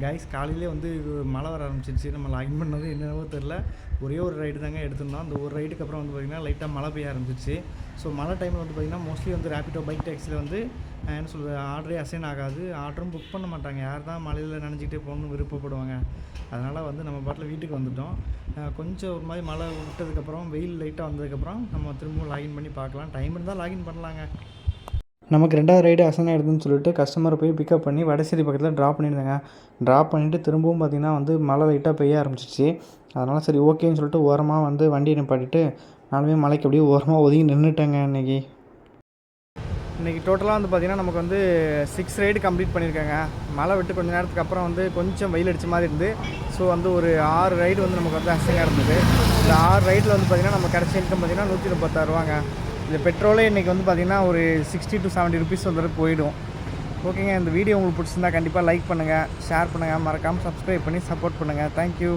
Guys காலையிலே வந்து மழை வர ஆரம்பிச்சிருச்சு. நம்ம லாகின் பண்ணது என்னவோ தெரில. ஒரே ஒரு ரைடு தாங்க எடுத்திருந்தோம். அந்த ஒரு ரைடுக்கு அப்புறம் வந்து பார்த்திங்கன்னா லைட்டாக மழை பெய்ய ஆரம்பிச்சிருச்சு. ஸோ மழை டைமில் வந்து பார்த்திங்கன்னா மோஸ்ட்லி வந்து ரேபிடோ பைக் டேக்ஸியில் வந்து என்ன சொல்கிறது, ஆர்டரே அசைன் ஆகாது. ஆர்டரும் புக் பண்ண மாட்டாங்க. யார் தான் மழையில் நனைஞ்சிக்கிட்டே போகணுன்னு விருப்பப்படுவாங்க. அதனால் வந்து நம்ம பாட்டில் வீட்டுக்கு வந்துவிட்டோம். கொஞ்சம் ஒரு மாதிரி மழை விட்டதுக்கப்புறம் வெயில் லைட்டாக வந்ததுக்கப்புறம் நம்ம திரும்பவும் லாகின் பண்ணி பார்க்கலாம். டைம் இருந்தால் லாகின் பண்ணலாங்க. நமக்கு 2வது ரைடு அசைன் ஆகிடுதுன்னு சொல்லிட்டு கஸ்டமரை போய் பிக்கப் பண்ணி வடசேரி பக்கத்தில் ட்ராப் பண்ணியிருந்தேங்க. ட்ராப் பண்ணிவிட்டு திரும்பவும் பார்த்திங்கன்னா வந்து மழை லைட்டாக பெய்ய ஆரம்பிச்சிச்சு. அதனால் சரி ஓகேன்னு சொல்லிட்டு ஓரமாக வந்து வண்டியை நிப்பாட்டிட்டு நானுமே மலைக்கு அப்படியே ஓரமாக ஒதுங்கி நின்றுட்டேங்க. இன்றைக்கி டோட்டலாக வந்து பார்த்திங்கன்னா நமக்கு வந்து 6 ரைடு கம்ப்ளீட் பண்ணியிருக்காங்க. மழை விட்டு கொஞ்சம் நேரத்துக்கு அப்புறம் வந்து கொஞ்சம் வெயில் அடித்த மாதிரி இருந்து. ஸோ வந்து ஒரு 6 ரைடு வந்து நமக்கு வந்து அசைனாக இருந்தது. இந்த 6 ரைடில் வந்து பார்த்திங்கன்னா நம்ம கிடச்ச இன்கம் பார்த்திங்கன்னா 136 ரூபாங்க. இந்த பெட்ரோலே இன்றைக்கி வந்து பார்த்திங்கன்னா ஒரு 60 to 70 ருபீஸ் வந்துட்டு போயிடும். ஓகேங்க, இந்த வீடியோ உங்களுக்கு பிடிச்சிருந்தா கண்டிப்பாக லைக் பண்ணுங்கள், ஷேர் பண்ணுங்கள், மறக்காமல் சப்ஸ்கிரைப் பண்ணி சப்போர்ட் பண்ணுங்கள். தேங்க்யூ.